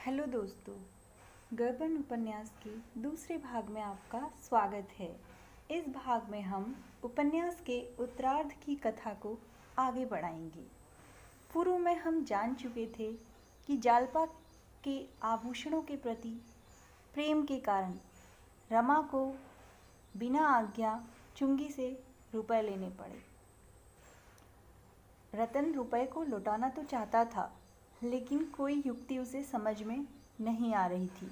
Hello दोस्तों, गबन उपन्यास के दूसरे भाग में आपका स्वागत है। इस भाग में हम उपन्यास के उत्तरार्ध की कथा को आगे बढ़ाएंगे। पूर्व में हम जान चुके थे कि जालपा के आभूषणों के प्रति प्रेम के कारण रमा को बिना आज्ञा चुंगी से रुपए लेने पड़े। रतन रुपए को लौटाना तो चाहता था, लेकिन कोई युक्ति उसे समझ में नहीं आ रही थी।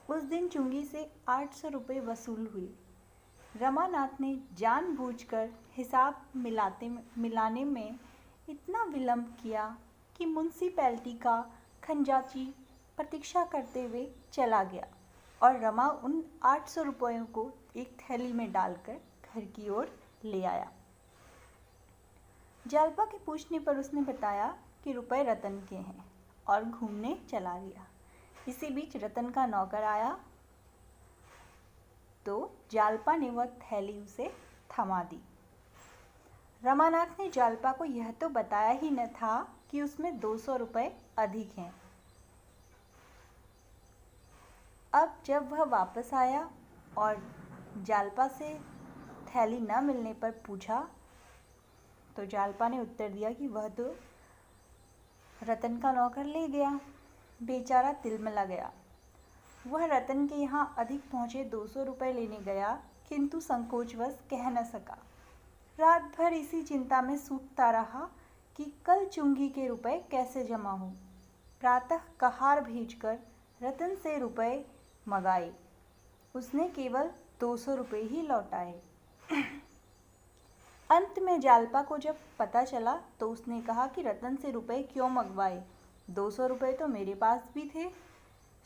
उस दिन चुंगी से 800 रुपये वसूल हुए। रमानाथ ने जानबूझकर हिसाब मिलाने में इतना विलंब किया कि म्युनिसिपैलिटी का खजांची प्रतीक्षा करते हुए चला गया और रमा उन 800 रुपयों को एक थैली में डालकर घर की ओर ले आया। जालपा के पूछने पर उसने बताया कि रुपए रतन के हैं और घूमने चला गया। इसी बीच रतन का नौकर आया तो जालपा ने वह थैली उसे थमा दी। रमानाथ ने जालपा को यह तो बताया ही न था कि उसमें 200 रुपये अधिक हैं। अब जब वह वापस आया और जालपा से थैली न मिलने पर पूछा तो जालपा ने उत्तर दिया कि वह तो रतन का नौकर ले गया। बेचारा तिलमिला गया। वह रतन के यहाँ अधिक पहुँचे 200 रुपये लेने गया, किंतु संकोचवश कह न सका। रात भर इसी चिंता में सूखता रहा कि कल चुंगी के रुपए कैसे जमा हो। प्रातः कहार भेजकर रतन से रुपए मंगाए। उसने केवल 200 रुपये ही लौटाए। अंत में जालपा को जब पता चला तो उसने कहा कि रतन से रुपए क्यों मंगवाए, 200 रुपये तो मेरे पास भी थे,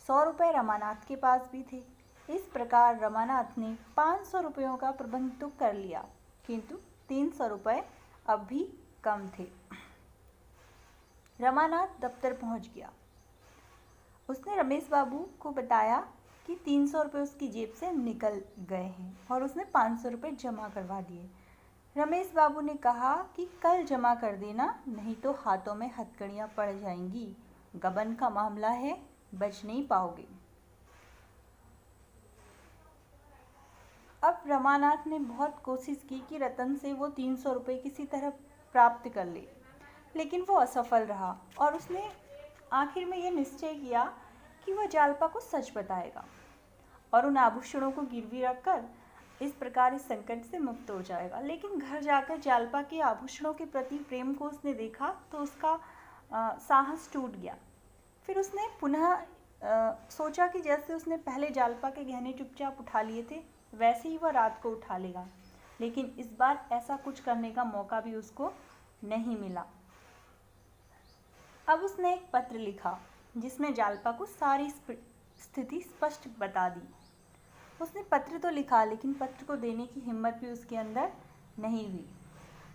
100 रुपये रमानाथ के पास भी थे। इस प्रकार रमानाथ ने 500 रुपयों का प्रबंध तो कर लिया, किंतु 300 रुपये अब भी कम थे। रमानाथ दफ्तर पहुंच गया। उसने रमेश बाबू को बताया कि 300 रुपये उसकी जेब से निकल गए हैं और उसने 500 रुपये जमा करवा दिए। रमेश बाबू ने कहा कि कल जमा कर देना, नहीं तो हाथों में हथकड़ियाँ पड़ जाएंगी। गबन का मामला है, बच नहीं पाओगे। अब रमानाथ ने बहुत कोशिश की कि रतन से वो 300 रुपये किसी तरह प्राप्त कर ले, लेकिन वो असफल रहा और उसने आखिर में यह निश्चय किया कि वह जालपा को सच बताएगा और उन आभूषणों को गिरवी रखकर इस प्रकार इस संकट से मुक्त हो जाएगा। लेकिन घर जाकर जालपा के आभूषणों के प्रति प्रेम को उसने देखा तो उसका साहस टूट गया। फिर उसने पुनः सोचा कि जैसे उसने पहले जालपा के गहने चुपचाप उठा लिए थे, वैसे ही वह रात को उठा लेगा। लेकिन इस बार ऐसा कुछ करने का मौका भी उसको नहीं मिला। अब उसने एक पत्र लिखा जिसमें जालपा को सारी स्थिति स्पष्ट बता दी। उसने पत्र तो लिखा, लेकिन पत्र को देने की हिम्मत भी उसके अंदर नहीं हुई।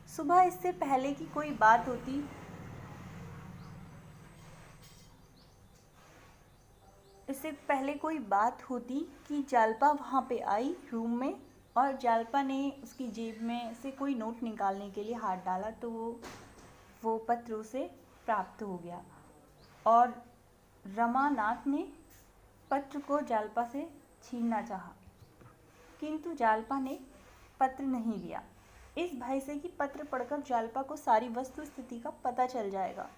सुबह इससे पहले कि कोई बात होती कि जालपा वहाँ पे आई रूम में और जालपा ने उसकी जेब में से कोई नोट निकालने के लिए हाथ डाला तो वो पत्र उसे प्राप्त हो गया और रमानाथ ने पत्र को जालपा से छीनना चाहा, किंतु जालपा ने पत्र नहीं दिया, इस भय से कि पत्र पढ़कर जालपा को सारी वस्तु स्थिति का पता चल जाएगा।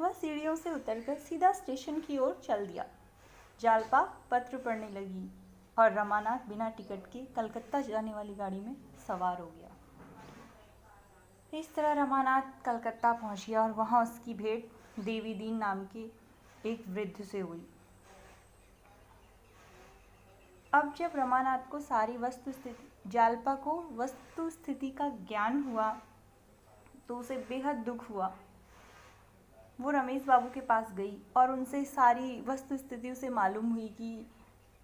वह सीढ़ियों से उतरकर सीधा स्टेशन की ओर चल दिया। जालपा पत्र पढ़ने लगी और रमानाथ बिना टिकट के कलकत्ता जाने वाली गाड़ी में सवार हो गया। इस तरह रमानाथ कलकत्ता पहुंच गया और वहां उसकी भेंट देवी दीन नाम के एक वृद्ध से हुई। अब जब रमानाथ को सारी जालपा को वस्तु स्थिति का ज्ञान हुआ तो उसे बेहद दुख हुआ। वो रमेश बाबू के पास गई और उनसे सारी वस्तु स्थिति उसे मालूम हुई कि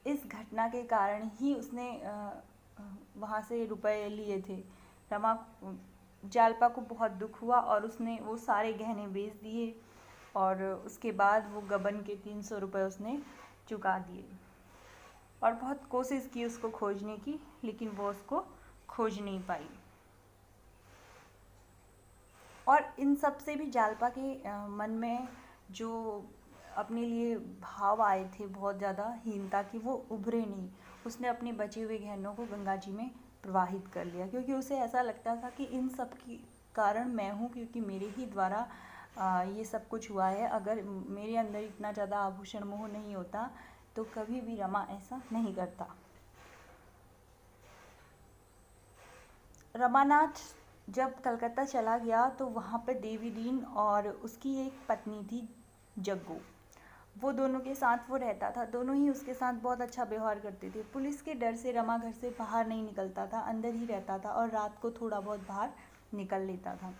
इस घटना के कारण ही उसने वहाँ से रुपए लिए थे। जालपा को बहुत दुख हुआ और उसने वो सारे गहने बेच दिए और उसके बाद वो गबन के 300 रुपये उसने चुका दिए और बहुत कोशिश की उसको खोजने की, लेकिन वो उसको खोज नहीं पाई। और इन सब से भी जालपा के मन में जो अपने लिए भाव आए थे बहुत ज़्यादा हीनता की, वो उभरे नहीं। उसने अपने बचे हुए गहनों को गंगा जी में प्रवाहित कर लिया, क्योंकि उसे ऐसा लगता था कि इन सब की कारण मैं हूँ, क्योंकि मेरे ही द्वारा ये सब कुछ हुआ है। अगर मेरे अंदर इतना ज़्यादा आभूषण मोह नहीं होता तो कभी भी रमा ऐसा नहीं करता। रमानाथ जब कलकत्ता चला गया तो वहाँ पर देवी दीन और उसकी एक पत्नी थी जग्गू, वो दोनों के साथ वो रहता था। दोनों ही उसके साथ बहुत अच्छा व्यवहार करते थे। पुलिस के डर से रमा घर से बाहर नहीं निकलता था, अंदर ही रहता था और रात को थोड़ा बहुत बाहर निकल लेता था।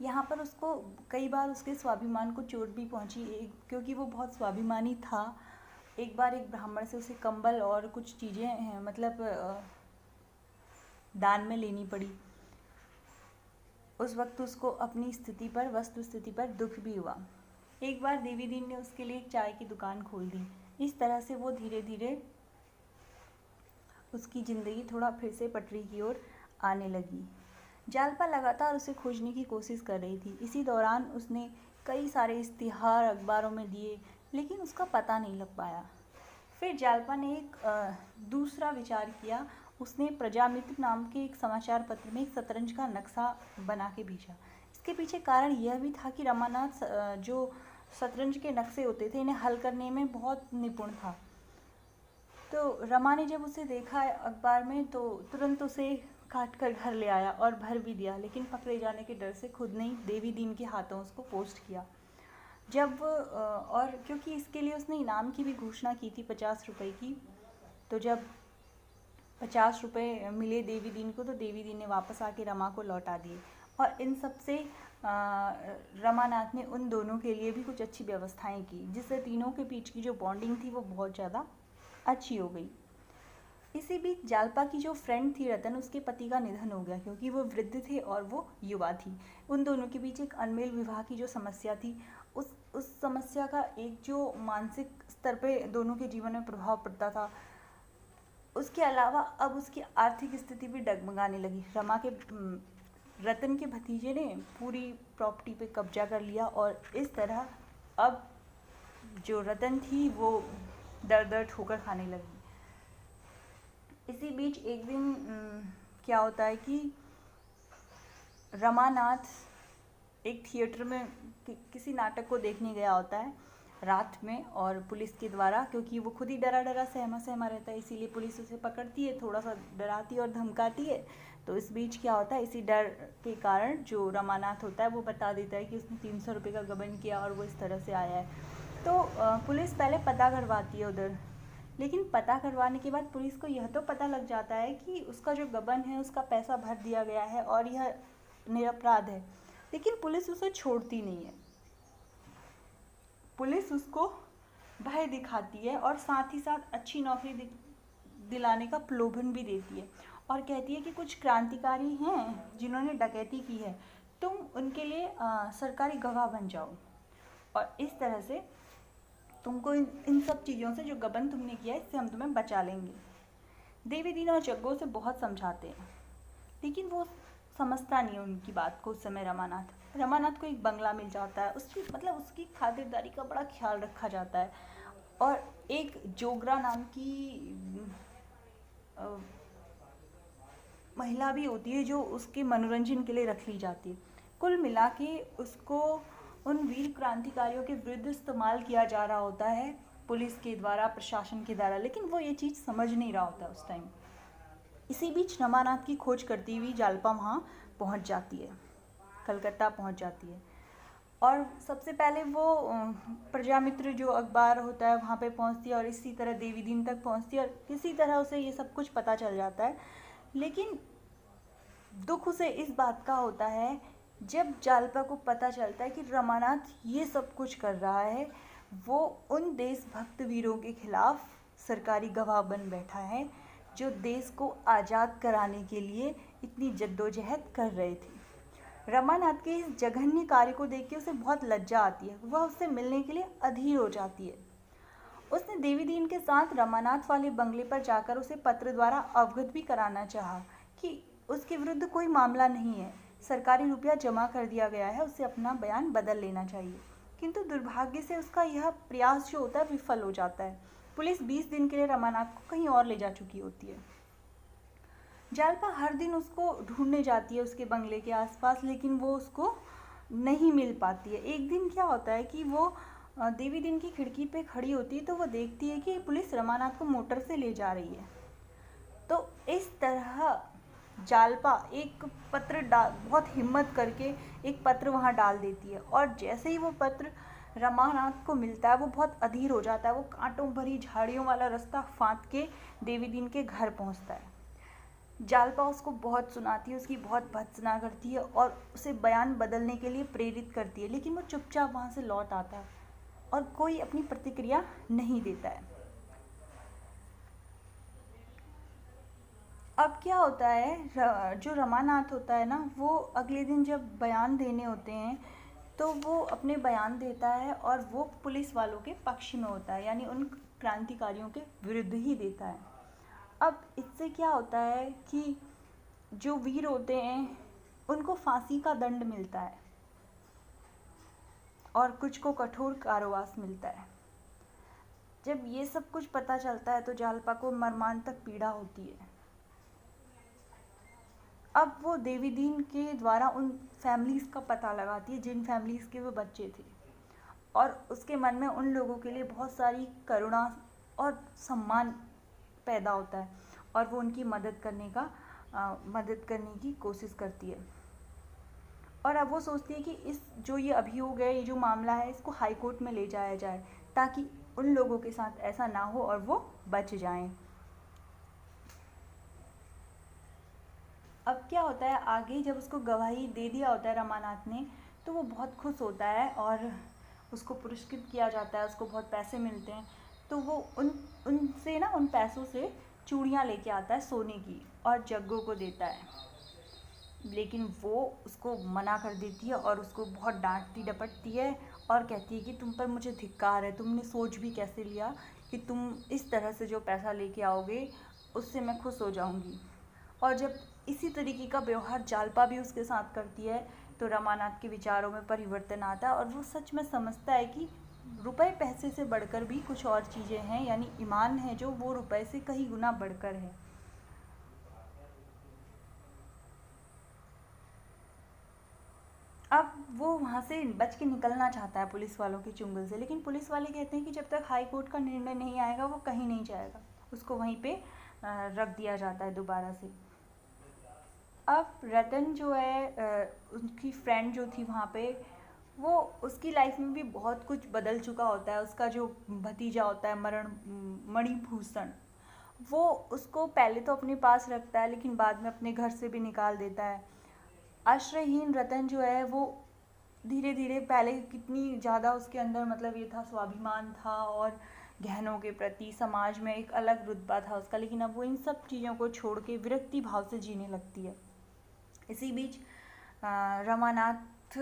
यहाँ पर उसको कई बार उसके स्वाभिमान को चोट भी पहुँची, क्योंकि वो बहुत स्वाभिमानी था। एक बार एक ब्राह्मण से उसे कंबल और कुछ चीज़ें मतलब दान में लेनी पड़ी। उस वक्त उसको अपनी स्थिति पर, वस्तु स्थिति पर दुख भी हुआ। एक बार देवी दीन ने उसके लिए एक चाय की दुकान खोल दी। इस तरह से वो धीरे धीरे उसकी ज़िंदगी थोड़ा फिर से पटरी की ओर आने लगी। जालपा लगातार उसे खोजने की कोशिश कर रही थी। इसी दौरान उसने कई सारे इश्तिहार अखबारों में दिए, लेकिन उसका पता नहीं लग पाया। फिर जालपा ने एक दूसरा विचार किया। उसने प्रजामित्र नाम के एक समाचार पत्र में एक शतरंज का नक्शा बना के भेजा। इसके पीछे कारण यह भी था कि रमानाथ जो शतरंज के नक्शे होते थे, इन्हें हल करने में बहुत निपुण था। तो रमा ने जब उसे देखा अखबार में तो तुरंत उसे काट कर घर ले आया और भर भी दिया, लेकिन पकड़े जाने के डर से खुद नहीं, देवी दीन के हाथों उसको पोस्ट किया। जब और क्योंकि इसके लिए उसने इनाम की भी घोषणा की थी 50 रुपए की, तो जब 50 रुपये मिले देवी दीन को तो देवी दीन ने वापस आके रमा को लौटा दिए। और इन सब से रमानाथ ने उन दोनों के लिए भी कुछ अच्छी व्यवस्थाएं की, जिससे तीनों के बीच की जो बॉन्डिंग थी वो बहुत ज़्यादा अच्छी हो गई। इसी बीच जालपा की जो फ्रेंड थी रतन, उसके पति का निधन हो गया, क्योंकि वो वृद्ध थे और वो युवा थी। उन दोनों के बीच एक अनमेल विवाह की जो समस्या थी, उस समस्या का एक जो मानसिक स्तर पे दोनों के जीवन में प्रभाव पड़ता था। उसके अलावा अब उसकी आर्थिक स्थिति भी डगमगाने लगी। रतन के भतीजे ने पूरी प्रॉपर्टी पे कब्जा कर लिया और इस तरह अब जो रतन थी वो दर दर ठोकर खाने लगी। इसी बीच एक दिन क्या होता है कि रमानाथ एक थिएटर में किसी नाटक को देखने गया होता है रात में, और पुलिस के द्वारा, क्योंकि वो खुद ही डरा डरा सहमा सहमा रहता है, इसीलिए पुलिस उसे पकड़ती है, थोड़ा सा डराती और धमकाती है। तो इस बीच क्या होता है, इसी डर के कारण जो रमानाथ होता है वो बता देता है कि उसने 300 रुपये का गबन किया और वो इस तरह से आया है। तो पुलिस पहले पता करवाती है उधर, लेकिन पता करवाने के बाद पुलिस को यह तो पता लग जाता है कि उसका जो गबन है उसका पैसा भर दिया गया है और यह निरपराध है, लेकिन पुलिस उसे छोड़ती नहीं है। पुलिस उसको भय दिखाती है और साथ ही साथ अच्छी नौकरी दिलाने का प्रलोभन भी देती है, और कहती है कि कुछ क्रांतिकारी हैं जिन्होंने डकैती की है, तुम उनके लिए सरकारी गवाह बन जाओ, और इस तरह से तुमको इन सब चीज़ों से, जो गबन तुमने किया है, इससे हम तुम्हें बचा लेंगे। देवी दीन और जग्गो से बहुत समझाते हैं, लेकिन वो समझता नहीं है उनकी बात को। उस समय रमानाथ को एक बंगला मिल जाता है, उसकी खातिरदारी का बड़ा ख्याल रखा जाता है, और एक जोगरा नाम की महिला भी होती है जो उसके मनोरंजन के लिए रख ली जाती है। कुल मिला के उसको उन वीर क्रांतिकारियों के विरुद्ध इस्तेमाल किया जा रहा होता है पुलिस के द्वारा, प्रशासन के द्वारा, लेकिन वो ये चीज़ समझ नहीं रहा होता उस टाइम। इसी बीच रमानाथ की खोज करती हुई जालपा वहाँ पहुँच जाती है, कलकत्ता पहुँच जाती है, और सबसे पहले वो प्रजामित्र जो अखबार होता है वहाँ पे पहुँचती है, और इसी तरह देवी दीन तक पहुँचती है, और किसी तरह उसे ये सब कुछ पता चल जाता है। लेकिन दुख उसे इस बात का होता है जब जालपा को पता चलता है कि रमानाथ ये सब कुछ कर रहा है, वो उन देशभक्त वीरों के खिलाफ सरकारी गवाह बन बैठा है जो देश को आज़ाद कराने के लिए इतनी जद्दोजहद कर रहे थे। रमानाथ के इस जघन्य कार्य को देख के उसे बहुत लज्जा आती है, वह उससे मिलने के लिए अधीर हो जाती है। उसने देवी दीन के साथ रमानाथ वाले बंगले पर जाकर उसे पत्र द्वारा अवगत भी कराना चाहा कि उसके विरुद्ध कोई मामला नहीं है, सरकारी रुपया जमा कर दिया गया है, उसे अपना बयान बदल लेना चाहिए। किंतु दुर्भाग्य से उसका यह प्रयास जो होता है विफल हो जाता है। पुलिस 20 दिन के लिए रमानाथ को कहीं और ले जा चुकी होती है। जालपा हर दिन उसको ढूंढने जाती है उसके बंगले के आसपास, लेकिन वो उसको नहीं मिल पाती है। एक दिन क्या होता है कि वो देवी दिन की खिड़की पे खड़ी होती है तो वो देखती है कि पुलिस रमानाथ को मोटर से ले जा रही है। तो इस तरह जालपा एक पत्र बहुत हिम्मत करके एक पत्र वहाँ डाल देती है, और जैसे ही वो पत्र रमानाथ को मिलता है वो बहुत अधीर हो जाता है। वो कांटों भरी झाड़ियों वाला रास्ता फाँद के देवी दिन के घर पहुँचता है। जालपा उसको बहुत सुनाती है, उसकी बहुत भर्त्सना करती है और उसे बयान बदलने के लिए प्रेरित करती है, लेकिन वो चुपचाप वहाँ से लौट आता है और कोई अपनी प्रतिक्रिया नहीं देता है। अब क्या होता है, जो रमानाथ होता है ना, वो अगले दिन जब बयान देने होते हैं तो वो अपने बयान देता है और वो पुलिस वालों के पक्ष में होता है, यानी उन क्रांतिकारियों के विरुद्ध ही देता है। अब इससे क्या होता है कि जो वीर होते हैं उनको फांसी का दंड मिलता है और कुछ को कठोर कारावास मिलता है। जब ये सब कुछ पता चलता है तो जालपा को मर्मांतक पीड़ा होती है। अब वो देवी दीन के द्वारा उन फैमिलीज़ का पता लगाती है जिन फैमिलीज़ के वो बच्चे थे, और उसके मन में उन लोगों के लिए बहुत सारी करुणा और सम्मान पैदा होता है और वो उनकी मदद करने की कोशिश करती है। और अब वो सोचती है कि इस जो ये अभियोग है, ये जो मामला है, इसको हाई कोर्ट में ले जाया जाए ताकि उन लोगों के साथ ऐसा ना हो और वो बच जाएं। अब क्या होता है, आगे जब उसको गवाही दे दिया होता है रमानाथ ने, तो वो बहुत खुश होता है और उसको पुरस्कृत किया जाता है, उसको बहुत पैसे मिलते हैं। तो वो उन पैसों से चूड़ियाँ लेके आता है सोने की और जग्गों को देता है, लेकिन वो उसको मना कर देती है और उसको बहुत डांटती डपटती है और कहती है कि तुम पर मुझे धिक्कार है, तुमने सोच भी कैसे लिया कि तुम इस तरह से जो पैसा लेके आओगे उससे मैं खुश हो जाऊंगी। और जब इसी तरीके का व्यवहार जालपा भी उसके साथ करती है तो रमानाथ के विचारों में परिवर्तन आता है और वो सच में समझता है कि रुपए पैसे से बढ़कर भी कुछ और चीज़ें हैं, यानी ईमान है जो वो रुपए से कई गुना बढ़कर है। अब वो वहाँ से बच के निकलना चाहता है पुलिस वालों के चुंगल से, लेकिन पुलिस वाले कहते हैं कि जब तक हाई कोर्ट का निर्णय नहीं आएगा वो कहीं नहीं जाएगा। उसको वहीं पे रख दिया जाता है दोबारा से। अब रतन जो है, उसकी फ्रेंड जो थी वहाँ पे, वो उसकी लाइफ में भी बहुत कुछ बदल चुका होता है। उसका जो भतीजा होता है मणिभूषण, वो उसको पहले तो अपने पास रखता है लेकिन बाद में अपने घर से भी निकाल देता है। आश्रयहीन रतन जो है वो धीरे धीरे, पहले कितनी ज़्यादा उसके अंदर मतलब ये था, स्वाभिमान था और गहनों के प्रति समाज में एक अलग रुतबा था उसका, लेकिन अब वो इन सब चीज़ों को छोड़ के विरक्ति भाव से जीने लगती है। इसी बीच रमानाथ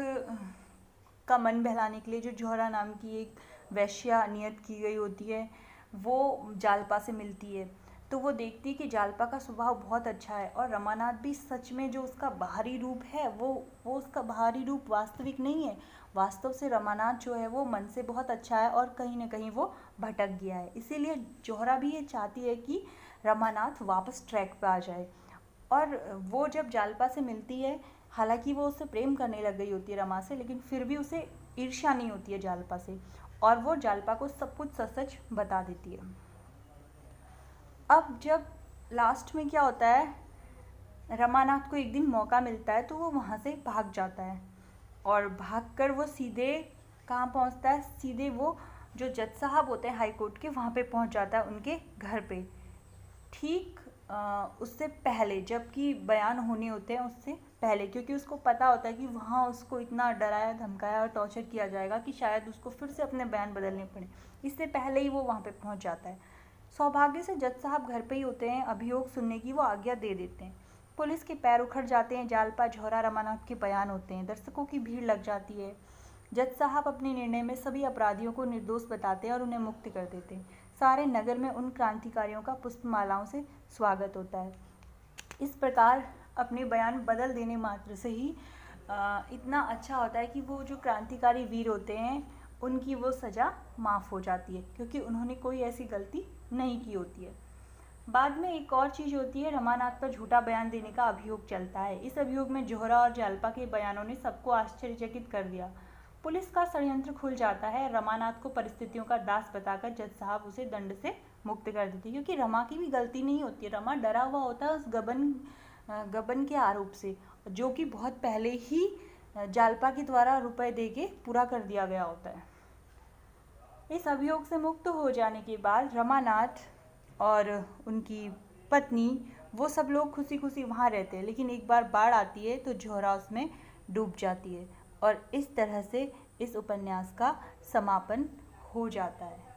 का मन बहलाने के लिए जो जौहरा नाम की एक वैश्या नियत की गई होती है वो जालपा से मिलती है। तो वो देखती है कि जालपा का स्वभाव बहुत अच्छा है और रमानाथ भी सच में जो उसका बाहरी रूप है वो उसका बाहरी रूप वास्तविक नहीं है। वास्तव से रमानाथ जो है वो मन से बहुत अच्छा है और कहीं ना कहीं वो भटक गया है। इसीलिए जौहरा भी ये चाहती है कि रमानाथ वापस ट्रैक पे आ जाए। और वो जब जालपा से मिलती है, हालांकि वो उससे प्रेम करने लग गई होती है रमा से, लेकिन फिर भी उसे ईर्ष्या नहीं होती है जालपा से और वो जालपा को सब कुछ सच सच बता देती है। अब जब लास्ट में क्या होता है, रमानाथ को एक दिन मौका मिलता है तो वो वहाँ से भाग जाता है और भागकर वो सीधे कहाँ पहुँचता है, सीधे वो जो जज साहब होते हैं हाई कोर्ट के, वहाँ पे पहुँच जाता है उनके घर पे। ठीक उससे पहले, जबकि बयान होने होते हैं उससे पहले, क्योंकि उसको पता होता है कि वहाँ उसको इतना डराया धमकाया और टॉर्चर किया जाएगा कि शायद उसको फिर से अपने बयान बदलने पड़े। इससे पहले ही वो वहाँ पे पहुँच जाता है। सौभाग्य से जज साहब घर पे ही होते हैं, अभियोग सुनने की वो आज्ञा दे देते हैं। पुलिस के पैर उखड़ जाते हैं, जालपा जौहरा रमानाथ के बयान होते हैं, दर्शकों की भीड़ लग जाती है। जज साहब अपने निर्णय में सभी अपराधियों को निर्दोष बताते हैं और उन्हें मुक्त कर देते हैं। सारे नगर में उन क्रांतिकारियों का पुष्पमालाओं से स्वागत होता है। इस प्रकार अपने बयान बदल देने मात्र से ही इतना अच्छा होता है कि वो जो क्रांतिकारी वीर होते हैं उनकी वो सज़ा माफ़ हो जाती है, क्योंकि उन्होंने कोई ऐसी गलती नहीं की होती है। बाद में एक और चीज़ होती है, रमानाथ पर झूठा बयान देने का अभियोग चलता है। इस अभियोग में जोहरा और जालपा के बयानों ने सबको आश्चर्यचकित कर दिया। पुलिस का षड्यंत्र खुल जाता है। रमानाथ को परिस्थितियों का दास बताकर जज साहब उसे दंड से मुक्त कर देते, क्योंकि रमा की भी गलती नहीं होती है। रमा डरा हुआ होता है उस गबन के आरोप से, जो कि बहुत पहले ही जालपा के द्वारा रुपए दे के पूरा कर दिया गया होता है। इस अभियोग से मुक्त हो जाने के बाद रमानाथ और उनकी पत्नी वो सब लोग खुशी खुशी वहाँ रहते हैं, लेकिन एक बार बाढ़ आती है तो जोहरा उसमें डूब जाती है, और इस तरह से इस उपन्यास का समापन हो जाता है।